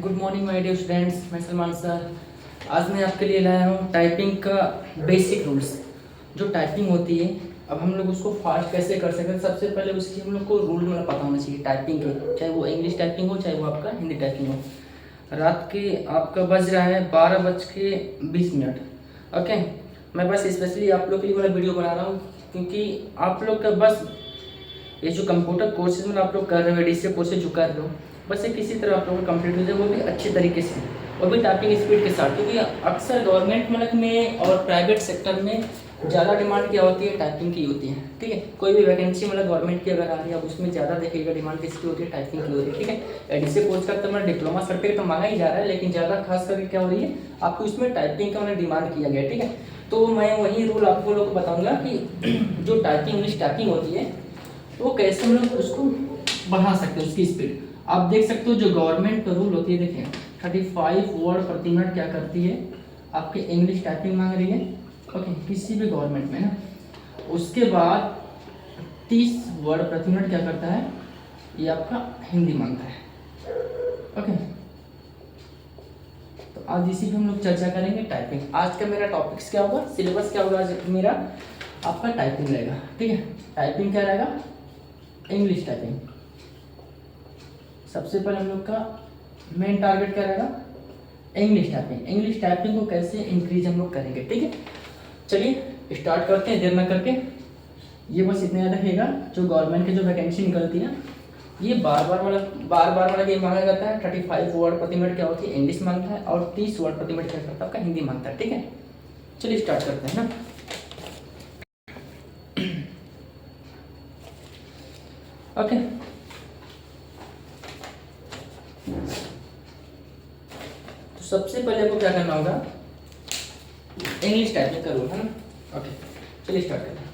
Good morning my dear students, मैं Salman sir. आज मैं आपके लिए लाया हूँ टाइपिंग का बेसिक रूल्स। जो टाइपिंग होती है, अब हम लोग उसको फास्ट कैसे कर सकते हैं। सबसे पहले उसकी हम लोग को रूल मतलब पता होना चाहिए टाइपिंग के, चाहे वो इंग्लिश टाइपिंग हो चाहे वो आपका हिंदी टाइपिंग हो। रात के आपका बज रहा है 12:20। ओके, मैं बस स्पेशली आप लोग के लिए वाला वीडियो बना रहा हूँ क्योंकि आप लोग का बस ये जो कंप्यूटर कोर्सेज में आप लोग कर रहे हो, एडिशनल कोर्सेज जो कर रहे हो, बस ये किसी तरह आप लोगों को कंप्लीट हो जाए, वो भी अच्छे तरीके से, वो भी टाइपिंग स्पीड के साथ। क्योंकि अक्सर गवर्नमेंट मुल्क में और प्राइवेट सेक्टर में ज़्यादा डिमांड क्या होती है, टाइपिंग की होती है। ठीक है, कोई भी वैकेंसी मतलब गवर्नमेंट की अगर आ रही है, अब उसमें ज़्यादा देखिएगा डिमांड किसकी होती है, टाइपिंग की होती है। ठीक है, एडिशनल कोर्स का तो मतलब डिप्लोमा सर्टिफिकेट तो मांगा ही जा रहा है, लेकिन ज़्यादा खास करके क्या हो रही है, आपको उसमें टाइपिंग का मतलब डिमांड किया गया है। ठीक है, तो मैं वही रूल आपको लोग को बताऊँगा कि जो टाइपिंग इंग्लिश टाइपिंग होती है तो कैसे हम लोग उसको बढ़ा सकते हैं, उसकी स्पीड। आप देख सकते हो जो गवर्नमेंट रूल होती है, देखिए 35 वर्ड प्रति मिनट क्या करती है, आपके इंग्लिश टाइपिंग मांग रही है। ओके, किसी भी गवर्नमेंट में ना, उसके बाद 30 वर्ड प्रति मिनट क्या करता है, ये आपका हिंदी मांगता है। ओके, तो आज इसी पे हम लोग चर्चा करेंगे टाइपिंग। आज का मेरा टॉपिक्स क्या होगा, सिलेबस क्या होगा आज मेरा, आपका टाइपिंग रहेगा। ठीक है, टाइपिंग क्या रहेगा, इंग्लिश टाइपिंग। सबसे पहले हम लोग का मेन टारगेट क्या रहेगा, इंग्लिश टाइपिंग। इंग्लिश टाइपिंग को कैसे इंक्रीज हम लोग करेंगे। ठीक है, चलिए स्टार्ट करते हैं देर ना करके। ये बस इतना याद रखिएगा, जो गवर्नमेंट की जो वैकेंसी निकलती है, ये बार बार मतलब ये मांगा जाता है। 35 वर्ड प्रति मिनट क्या होती है, इंग्लिश मांगता है, और 30 वर्ड प्रति मिनट क्या करता है, आपका हिंदी मांगता है। ठीक है, चलिए स्टार्ट करते हैं ना। ओके, तो सबसे पहले आपको क्या करना होगा, इंग्लिश टाइपिंग का रूल है ना। ओके, चलिए स्टार्ट करते हैं।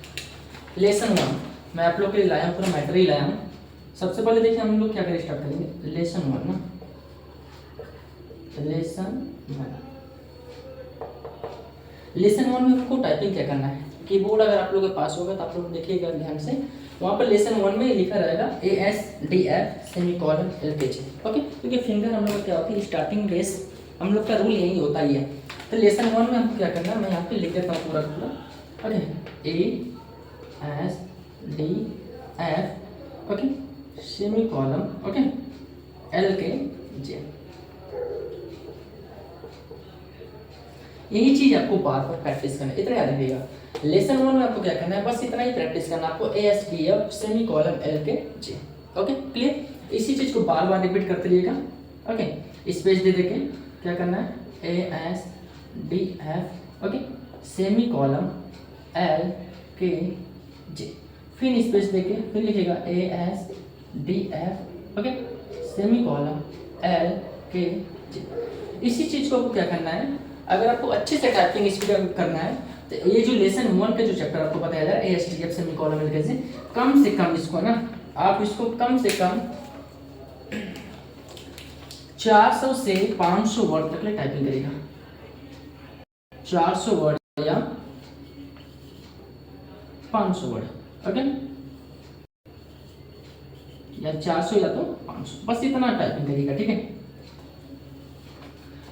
लेसन 1 मैं आप लोग के लिए लाया हूँ, पूरा मैटर ही लाया हूँ। सबसे पहले देखिए हम लोग क्या करें, स्टार्ट करेंगे लेसन 1 ना। लेसन 1 में आपको टाइपिंग क्या करना है, कीबोर्ड अगर आप लोगों के पास होगा तो आप लोग देखिएगा ध्यान से, वहाँ पर लेसन 1 में लिखा रहेगा ASDF सेमीकोलन LKG। ओके, क्योंकि फिंगर हम लोग का क्या होती है, स्टार्टिंग बेस हम लोग का रूल यही होता ही है। तो लेसन 1 में हमको क्या करना है, मैं यहाँ पे लिख देता हूँ पूरा। Okay, ASDF okay semicolon okay LKG। यही चीज आपको बार बार प्रैक्टिस करना है, इतना याद रखिएगा। लेसन 1 में आपको क्या करना है, बस इतना ही प्रैक्टिस करना है आपको, ASDF semicolon LKG। Okay, clear. इसी चीज को बार बार रिपीट करते रहिएगा। ओके, स्पेस दे देके क्या करना है, ASDF ओके सेमीकोलन LKG, फिर स्पेस देके फिर लिखिएगा ASDF ओके सेमीकोलन LKG। इसी चीज को आपको क्या करना है, अगर आपको अच्छे से टाइपिंग स्पीड करना है तो ये जो लेसन 1 का जो चैप्टर आपको बताया जा रहा है ASDF सेमीकोलन LKG, कम से कम इसको ना आप इसको कम से कम 400 से 500 वर्ड तक टाइपिंग करेगा। 400 वर्ड या 500 वर्ड ओके, या 400 या तो 500, बस इतना टाइपिंग करेगा। ठीक है,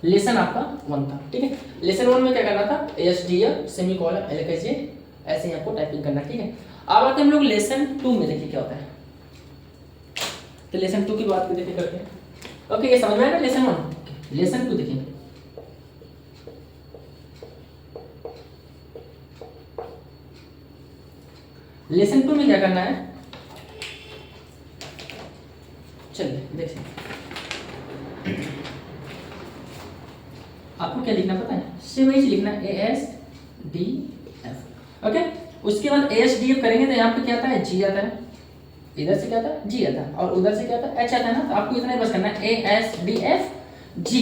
लेसन आपका 1 था। ठीक है, लेसन 1 में क्या करना था, ASDF सेमीकोलन LKG, ऐसे ही आपको टाइपिंग करना। ठीक है, अब आते हैं हम लोग लेसन 2 में, देखिए क्या होता है। तो लेसन 2 की बात भी देखिए करते हैं। ओके, ये समझ में आया ना लेसन 1। लेसन 2 देखिए, लेसन 2 में क्या करना है, चलिए देखिए आपको क्या लिखना पता है, सिर्फ वही लिखना है ASDF। ओके, उसके बाद ASDF करेंगे तो यहाँ पे क्या आता है, G आता है, इधर से क्या आता है, G आता है, और उधर से क्या आता है, H आता है ना। तो आपको इतना ही बस करना है ASDF G,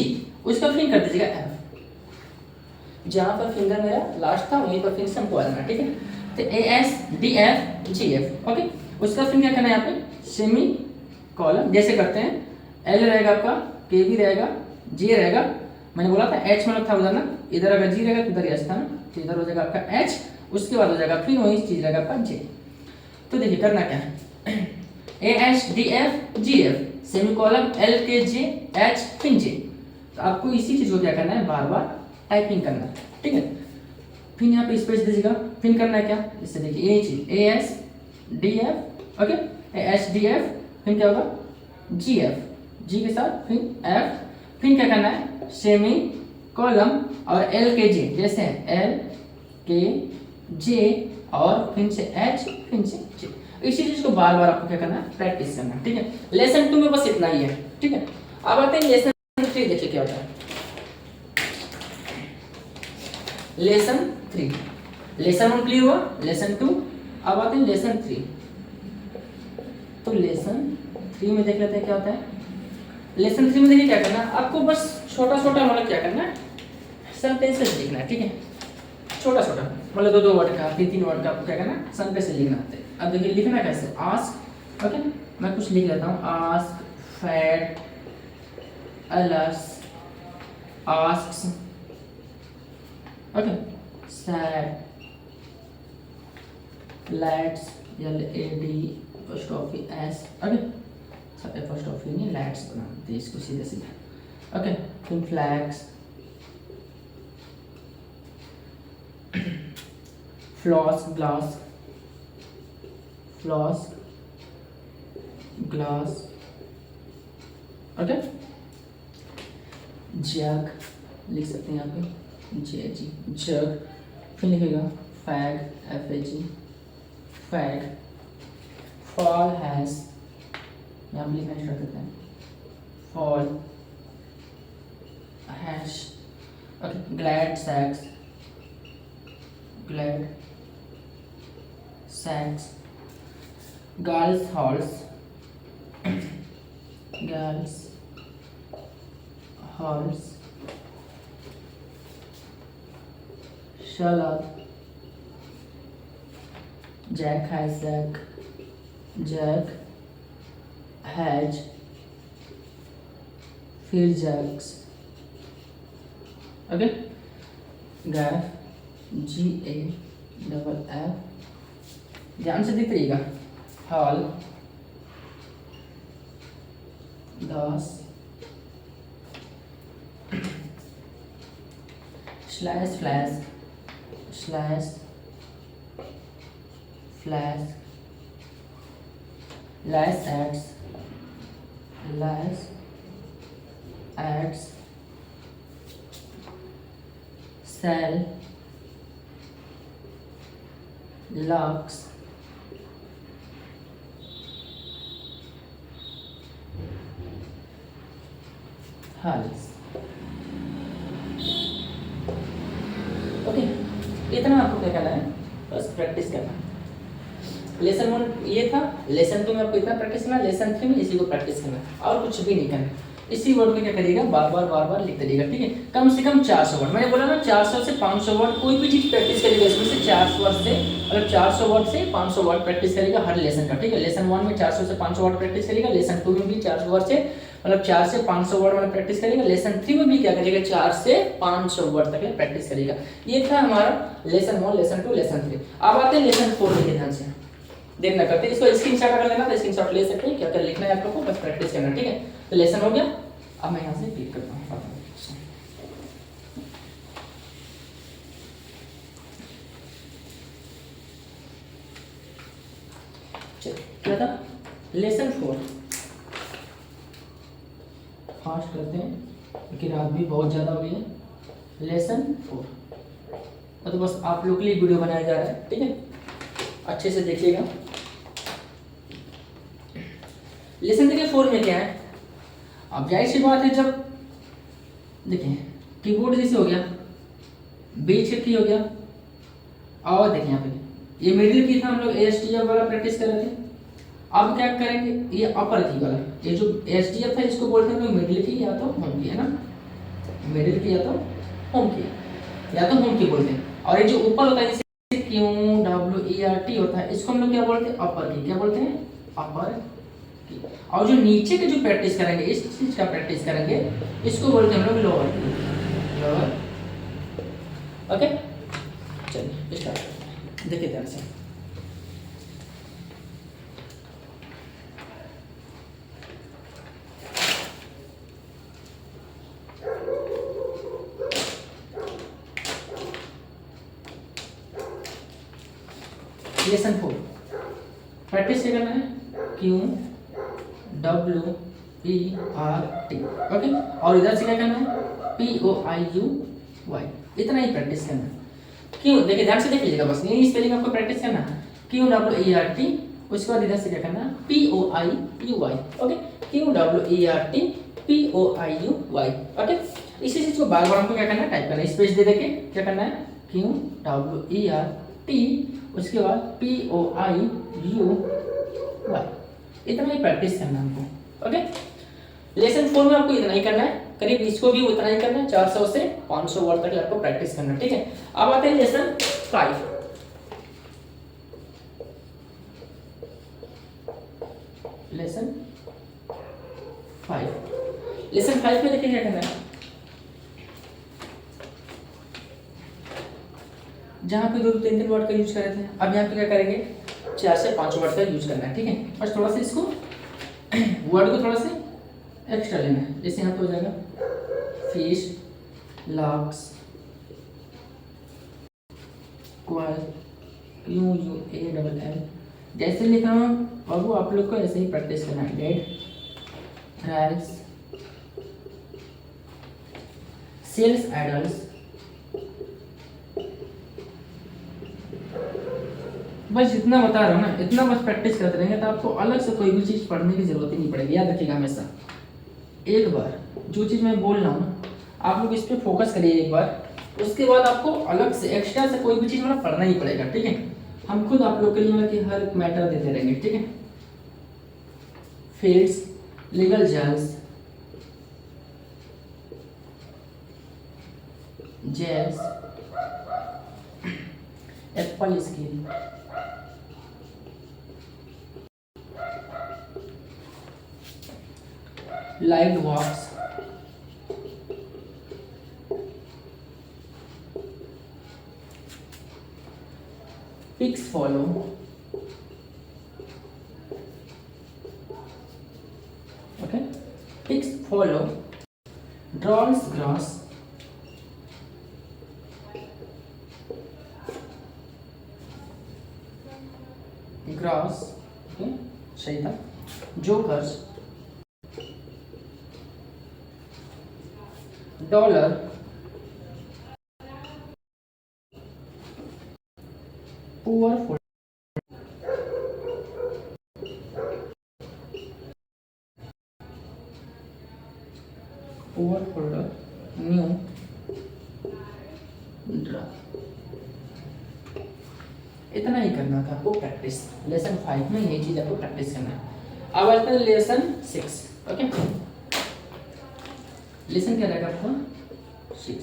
उसका फिंगर कर दीजिएगा F, जहाँ पर फिंगर मेरा लास्ट था वहीं पर फिर से हमको आ जाना। ठीक है, तो ASDF GF ओके, उसका फिंगर करना है यहाँ पे सेमी कॉलम, जैसे करते हैं L रहेगा आपका, K भी रहेगा, G रहेगा, मैंने बोला था H मतलब था उधर ना, इधर अगर G रहेगा तो उधर H था ना, तो इधर हो जाएगा आपका H, उसके बाद हो जाएगा फिर वही चीज रहेगा आपका J। तो देखिए करना क्या है, ASDF GF semicolon LKG H फिर J। तो आपको इसी चीज़ को क्या करना है, बार बार टाइपिंग करना है, ठीक है। फिर यहाँ पे स्पेस दीजिएगा, फिर करना है क्या, इससे देखिए ये चीज A S D F, okay, A H D F, फिर क्या होगा जी एफ, जी के साथ फिर एफ, फिर क्या करना है सेमी कॉलम और एल के जे, जैसे एल के जे और फिर से एच फिर से जे, इसी चीज को बार बार आपको क्या करना है, प्रैक्टिस करना है, ठीक है। लेसन 2 में बस इतना ही है, ठीक है। अब आते हैं लेसन 3, देखिए क्या होता है। लेसन 3, लेसन 1 क्लियर हुआ, लेसन 2, अब आते हैं लेसन 3। तो लेसन 3 में देख लेते हैं क्या होता है। लेसन 3 में देखिए क्या करना है आपको, बस छोटा छोटा मतलब क्या करना है, सेंटेंसेस लिखना है, ठीक है। छोटा छोटा मतलब 2-2 वर्ड का 3-3 वर्ड का आपको क्या करना है, सेंटेंस लिखना है। अब देखिए लिखना कैसे, आस्क, ओके, मैं कुछ लिख लेता हूँ, ask, fad, alas, asks, okay, sad, let's, LAD apostrophe S, okay, सब apostrophe नहीं, लेट्स बना देते इसको सीधे सीधे, ओके, फिर flags, floss, glass, floss, glass, okay, jug लिख सकते हैं यहाँ पे, JG, जग, फिर लिखेगा fag, FAG, fag, fall has, यहाँ पे लिखना स्टार्ट करते हैं, fall hash, okay, glad sacks, glad sacks, girls halls, girls halls, शलद, jack has jack, jack has, फिर जैक्स, ओके, गैफ, GAFF, ध्यान से दिख रहिएगा, हॉल, दास, slash flash, slash flash, lash ads, lash ads, sell, lux, hulls, okay. इतना आपको क्या करना है, बस प्रैक्टिस करना है। लेसन 1 ये था, लेसन 2 में आपको इतना प्रैक्टिस करना है, लेसन 3 में इसी को प्रैक्टिस करना है और कुछ भी नहीं करना। इसी वर्ड को क्या करिएगा, बार बार लिखते रहिएगा, ठीक है। कम से कम 400 वर्ड, मैंने बोला ना 400 से 500 वर्ड, कोई भी चीज प्रैक्टिस करिएगा इसमें से 400 वर्ड से, मतलब 400 वर्ड से 500 वर्ड प्रैक्टिस करिएगा हर लेसन का, ठीक है। लेसन 1 में 400 से 500 वर्ड प्रैक्टिस करिएगा, लेसन 2 में भी 400 वर्ड से मतलब 4 से 500 वर्ड वाला प्रैक्टिस करिएगा, लेसन 3 में भी क्या करिएगा 4 से 500 वर्ड तक प्रैक्टिस करिएगा। ये था हमारा लेसन 1, लेसन 2, लेसन 3। अब आते हैं लेसन 4, देखिए ध्यान से देखना, करते हैं इसको स्क्रीनशॉट अगर लेना तो स्क्रीनशॉट ले सकते हैं, क्या क्या लिखना है आप लोगों को, बस प्रैक्टिस करना, ठीक है। तो लेसन हो गया, अब मैं यहाँ से क्लिक करता हूँ, क्या था लेसन 4, फास्ट करते हैं क्योंकि रात भी बहुत ज़्यादा हो गई है। लेसन 4 तो बस आप लोग के लिए वीडियो बनाया जा रहा है, ठीक है, अच्छे से देखिएगा। लेसन देखिए 4 में क्या है, अब जाहिर सी बात है, जब देखिए कीबोर्ड जैसे हो गया, बीच की हो गया, और देखिए यहाँ पे ये मिडिल की था, हम लोग ASTF वाला प्रैक्टिस कर रहे थे। अब क्या करेंगे, ये अपर की वाला, ये जो ASTF था इसको बोलते हैं हम लोग मिडिल की या तो होम की, है ना, मिडिल की या तो होम की, या तो होम की बोलते हैं। और ये जो ऊपर होता है जैसे QWERT होता है, इसको हम लोग क्या बोलते हैं, अपर की, क्या बोलते हैं, अपर की। और जो नीचे के जो प्रैक्टिस करेंगे, इस चीज का प्रैक्टिस करेंगे, इसको बोलते हैं हम लोग लोअर की, लोअर, ओके। चलिए स्टार्ट, देखिए ध्यान से, लेसन 4 प्रैक्टिस क्या करना है, Q W E R T, okay. और इधर से क्या करना है, P O I U Y, इतना ही प्रैक्टिस करना है। क्यों, देखिए ध्यान से देख लीजिएगा, बस यही स्पेलिंग आपको प्रैक्टिस करना है, Q W E R T, उसके बाद इधर से क्या करना है, P O I U Y, okay. Q W E R T P O I U Y, okay. इसी चीज को बार बार हमको क्या करना है, टाइप करना है, स्पेस दे देके क्या करना है, Q W E R T, उसके बाद P O I U Y, इतना ही प्रैक्टिस करना है हमको, ओके। लेसन 4 में आपको इतना ही करना है, करीब इसको भी उतना ही करना है, 400 से 500 वर्ड तक आपको प्रैक्टिस करना है, ठीक है। अब आते हैं लेसन 5। लेसन 5, लेसन 5 में देखिए क्या करना है, जहां पे 2-3 वर्ड का यूज कर रहे थे, अब यहाँ पे क्या करेंगे, 4 से 5 वर्ड का यूज करना है, ठीक है। बस थोड़ा सा इसको वर्ड को थोड़ा सा एक्स्ट्रा लेना है, जैसे यहाँ पे हो जाएगा fish, locks, क्वाल, Q U A double L, जैसे लिखा हूँ और वो आप लोग को ऐसे ही प्रैक्टिस करना है। डेड, रैल्स, सेल्स, एडल्ट्स, बस जितना बता रहा हूँ ना, इतना बस प्रैक्टिस करते रहेंगे तो आपको अलग से कोई भी चीज़ पढ़ने की जरूरत ही नहीं पड़ेगी। याद रखिएगा हमेशा, एक बार जो चीज़ मैं बोल रहा हूँ आप लोग इस पर फोकस करिए एक बार, उसके बाद आपको अलग से एक्स्ट्रा से कोई भी चीज़ मतलब पढ़ना ही पड़ेगा, ठीक है। हम खुद आप लोग के लिए मतलब कि हर मैटर देते रहेंगे, ठीक है। Fields, legal journals, gels, apple skin, live walks, picks follow, okay, picks follow, drones gross, gross, okay सही था, jokers, dollar, poor folder, poor folder, new draw, इतना ही करना था आपको प्रैक्टिस। लेसन 5 में यही चीज आपको प्रैक्टिस करना है। अब आते हैं लेसन 6, ओके। लेसन क्या रहेगा आपका 6,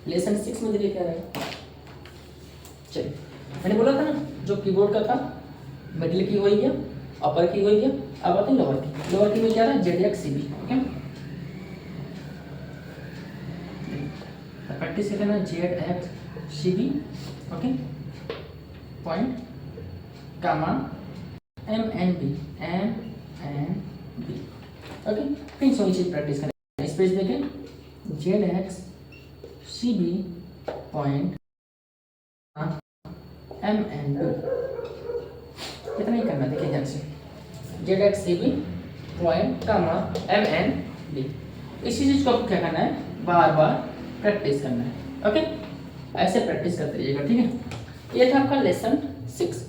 लेसन 6 में देखिए क्या रहेगा, चलिए मैंने बोला था ना जो कीबोर्ड का था, मिडिल की हो गया, अपर की हो गया, अब आते हैं लोअर की। लोअर की में क्या रहा, ZXCB, ओके। प्रैक्टिस करना ZXCB, ओके, पॉइंट, कामा, MNB, ओके। फिर सो चीज प्रैक्टिस करें, स्पेस देखें, ZXCB पॉइंट MNB, कितना ही करना, देखिए ध्यान से, ZXCB पॉइंट कामा MNB, इसी चीज को आपको क्या करना है, बार बार प्रैक्टिस करना है, ओके। ऐसे प्रैक्टिस करते रहिएगा, ठीक है। ये था आपका लेसन 6।